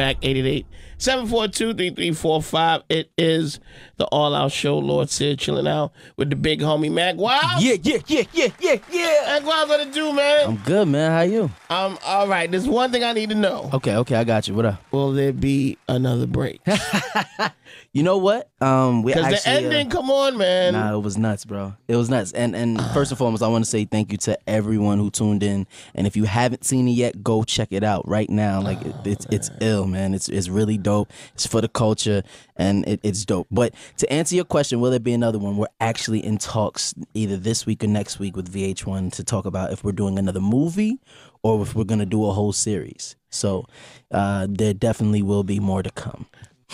Mack 888-742-3345. It is the All Out Show. Lord Sear chilling out with the big homie Mack Wild. Yeah. Mack Wild, what it do, man? I'm good, man. How you? I'm all right. There's one thing I need to know. Okay, I got you. What up? Will there be another break? You know what? We Because actually, the ending, come on, man. Nah, it was nuts, bro. It was nuts. And first and foremost, I want to say thank you to everyone who tuned in. And if you haven't seen it yet, go check it out right now. Like it's ill, man. It's really dope. It's for the culture, and it's dope. But to answer your question, will there be another one? We're actually in talks either this week or next week with VH1 to talk about if we're doing another movie or if we're gonna do a whole series. So there definitely will be more to come.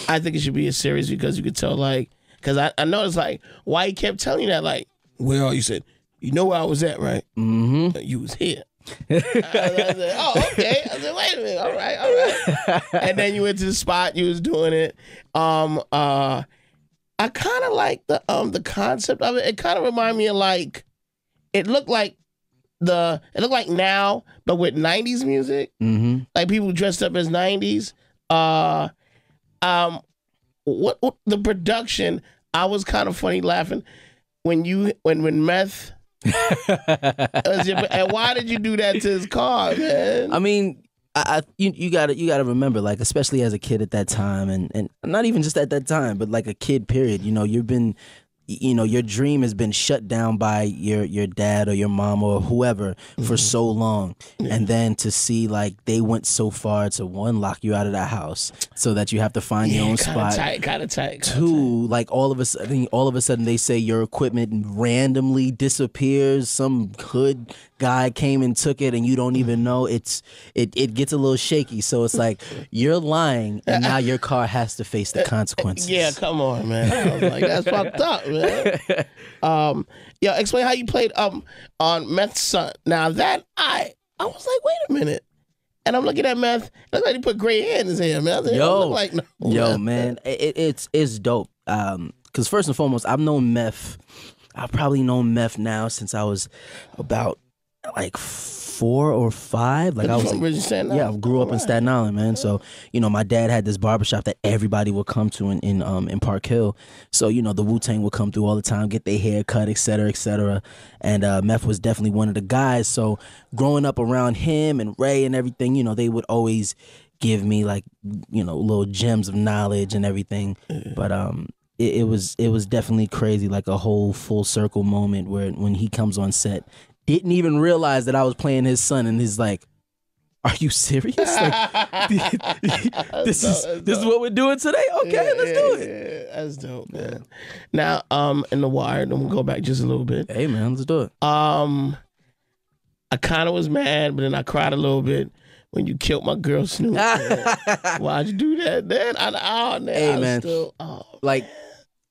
I think it should be a series because you could tell, like, because I noticed, like, why he kept telling you that, like, where are you? Said, you know where I was at, right? Mm-hmm. You was here. I said, oh, okay. I said, wait a minute. All right. And then you went to the spot, you was doing it. I kind of like the concept of it. It kind of reminded me of, like, it looked like now, but with 90s music. Mm-hmm. Like people dressed up as 90s. What the production? I was kind of funny laughing when Meth. And why did you do that to his car, man? I mean, you gotta remember, like, especially as a kid at that time, and not even just at that time, but like a kid period. Your dream has been shut down by your dad or your mom or whoever for so long. And then to see, like, they went so far to, one, lock you out of that house so that you have to find your own spot. Kind of tight. Two, like, all of a sudden they say your equipment randomly disappears. Some hood guy came and took it and you don't even know. It gets a little shaky. So it's like you're lying and now your car has to face the consequences. Yeah, come on, man. I was like, that's fucked up, man. Explain how you played on Meth's son. Now that I was like, wait a minute. And I'm looking at Meth. Looks like he put gray hair in his hair, man. Man, it's dope. Because first and foremost, I've probably known Meth now since I was about like 4 or 5. Like I was I grew up in Staten Island, man. So my dad had this barbershop that everybody would come to in Park Hill. So the Wu-Tang would come through all the time, get their hair cut, et cetera, et cetera. And Meth was definitely one of the guys. So growing up around him and Ray and everything, they would always give me, like, little gems of knowledge and everything. But it was definitely crazy, like a whole full circle moment where when he comes on set, didn't even realize that I was playing his son, and he's like, "Are you serious? Like, this is what we're doing today? Okay, let's do it." Yeah, that's dope, man. Now, in The Wire, then we'll go back just a little bit. Hey, man, let's do it. I kind of was mad, but then I cried a little bit when you killed my girl Snoop. Why'd you do that, man? Like,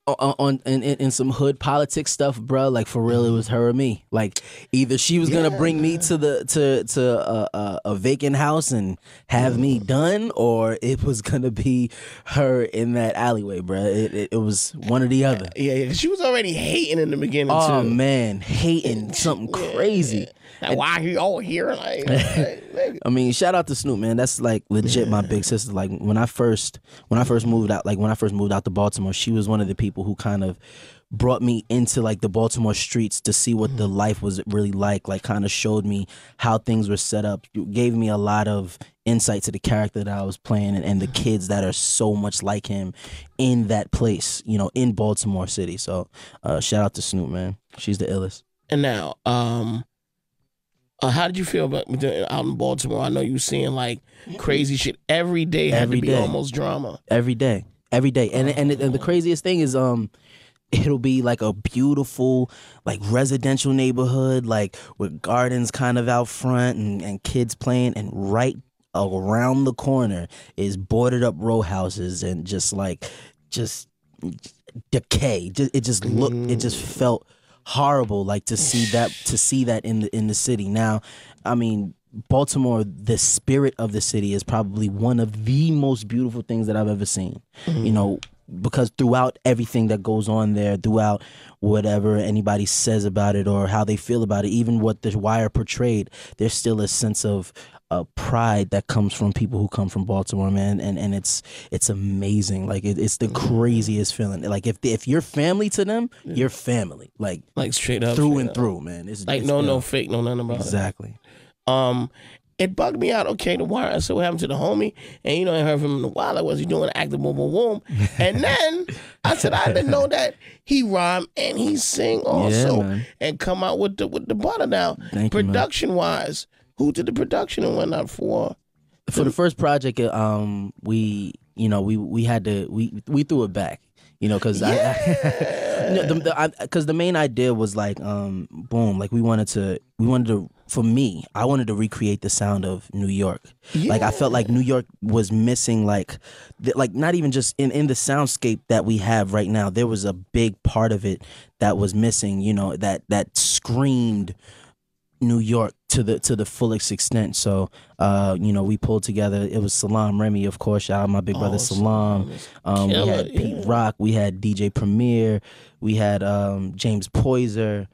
in some hood politics stuff, bro. Like, for real, it was her or me. Like, either she was gonna bring me to a vacant house and have me done, or it was gonna be her in that alleyway, bro. It was one or the other. Yeah. She was already hating in the beginning. Oh too. Man, hating something crazy. Like, why he all here? Like, I mean, shout out to Snoop, man. That's like legit my big sister. Like when I first moved out to Baltimore, she was one of the people who kind of brought me into like the Baltimore streets to see what the life was really like kind of showed me how things were set up. It gave me a lot of insight to the character that I was playing and the kids that are so much like him in that place, in Baltimore City. So shout out to Snoop, man. She's the illest. And now, how did you feel about out in Baltimore? I know you seeing like crazy shit every day. Had to be almost drama. Every day. And the craziest thing is it'll be like a beautiful like residential neighborhood, like with gardens kind of out front and kids playing, and right around the corner is boarded up row houses and just decay. It just felt horrible, like to see that in the city. Now, I mean, Baltimore, the spirit of the city is probably one of the most beautiful things that I've ever seen. Because throughout everything that goes on there, throughout whatever anybody says about it or how they feel about it, even what The Wire portrayed, there's still a sense of a pride that comes from people who come from Baltimore, man, and it's amazing. Like it's the craziest feeling. Like if you're family to them, you're family. Like straight up, through straight and up. through, man. It's no fake, no nothing about exactly. it. It bugged me out. Okay, The Wire. I said, what happened to the homie? And I heard from him in a while. Like, was he doing active boom boom boom? And then I said, I didn't know that he rhyme and he sing also, and come out with the butter now. Production wise, who did the production and whatnot for? For the first project, we threw it back. Because because the main idea was like, boom, like we wanted to, for me, I wanted to recreate the sound of New York. Yeah. Like I felt like New York was missing, like not even just in the soundscape that we have right now. There was a big part of it that was missing. That screamed New York to the fullest extent. So we pulled together. It was Salam Remy, of course. Shout out my big brother Salam. We had Pete Rock. We had DJ Premier. We had James Poyser.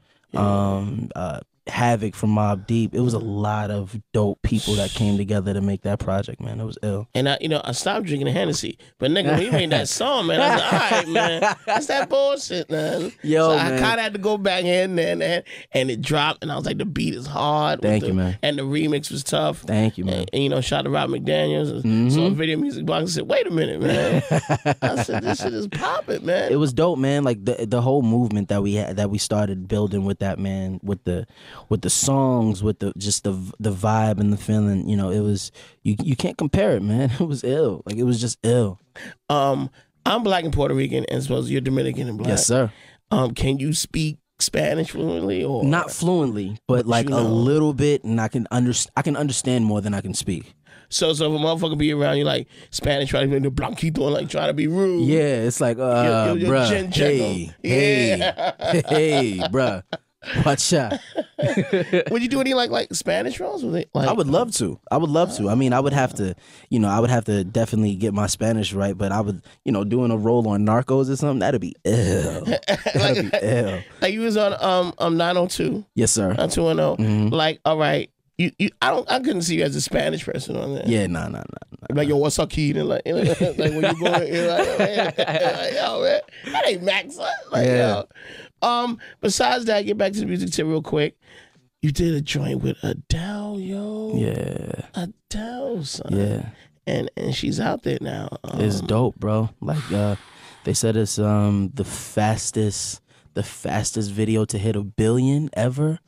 Havoc from Mobb Deep. It was a lot of dope people that came together to make that project, man. It was ill. And I stopped drinking Hennessy, but nigga, when you made that song, man, I was like, all right, man, that's that bullshit, man. Yo, so man. I kind of had to go back in there, and it dropped, and I was like, the beat is hard. Thank you, man. And the remix was tough. Thank you, man. And shout out to Rob McDaniels. Saw a video music box and said, wait a minute, man. I said, this shit is popping, man. It was dope, man. Like the whole movement that we had, that we started building with that, man, with the songs, with the vibe and the feeling, it was, you can't compare it, man. It was ill. Like it was just ill. I'm black and Puerto Rican, and suppose you're Dominican and black. Yes, sir. Can you speak Spanish fluently, or not fluently, but like a little bit, and I can understand more than I can speak. So if a motherfucker be around you like Spanish, trying to be the blanquito and like trying to be rude. Yeah, it's like, bruh, hey, bruh. Watch out. Would you do any like Spanish roles? I would love to. I mean, I would have to definitely get my Spanish right, but I would, doing a role on Narcos or something, that'd be ill. That'd be ill. Like you was on 902. Yes, sir. 90210. Like, all right. I couldn't see you as a Spanish person on there. Yeah, nah. Like, yo, what's up, kid? And like when you go, you're like, yo, man, that ain't Mack, son. Like, yeah. Yo. Besides that, get back to the music tip real quick. You did a joint with Adele, yo. Yeah. Adele, son. Yeah. And she's out there now. It's dope, bro. Like they said it's the fastest video to hit 1 billion ever.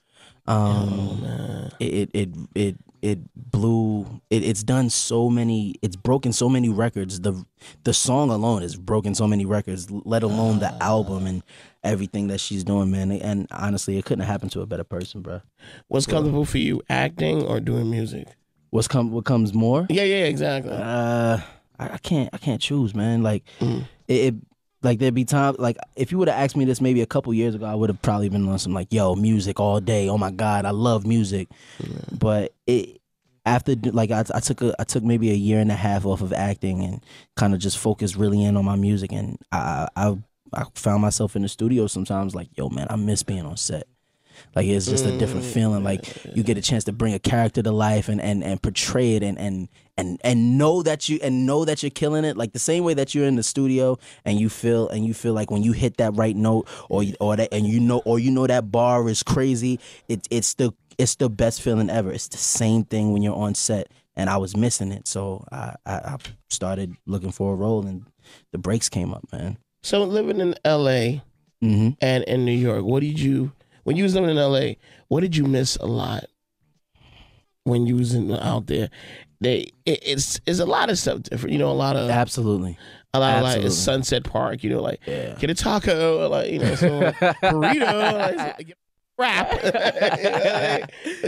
It blew. It's done so many. It's broken so many records. The song alone has broken so many records. Let alone the album and everything that she's doing, man. And honestly, it couldn't have happened to a better person, bro. What's comfortable for you, acting or doing music? What comes more? Yeah, exactly. I can't choose, man. Like it. Like there'd be times, like if you would have asked me this maybe a couple years ago, I would have probably been on some like, yo, music all day. Oh my God, I love music. But after like I took maybe 1.5 years off of acting and kind of just focused really in on my music, and I found myself in the studio sometimes like, yo, man, I miss being on set. Like it's just a different feeling. Like you get a chance to bring a character to life and portray it and know that you're killing it. Like the same way that you're in the studio and you feel like when you hit that right note or that bar is crazy. It's the best feeling ever. It's the same thing when you're on set, and I was missing it. So I started looking for a role, and the breaks came up, man. So living in LA and in New York, when you was living in LA, what did you miss a lot when you was out there? It's a lot of stuff different, a lot of absolutely. A lot of like Sunset Park, like get a taco, like some burrito, like rap.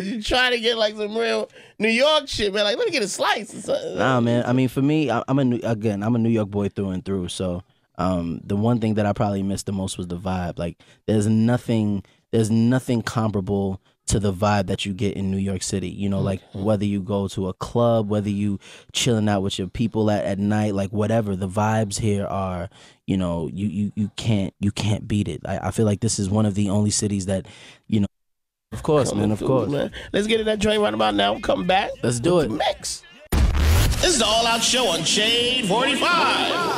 You trying to get like some real New York shit, man. Like let me get a slice or something. Nah, man. I mean, for me, I'm a New York boy through and through. So the one thing that I probably missed the most was the vibe. Like there's nothing comparable to the vibe that you get in New York City. Like whether you go to a club, whether you chilling out with your people at night, like whatever, the vibes here are, you can't beat it. I feel like this is one of the only cities that, Of course, man. Of course. Man. Let's get in that joint right about now. We'll come back. Let's do it. Mix. This is the All Out Show on Shade 45.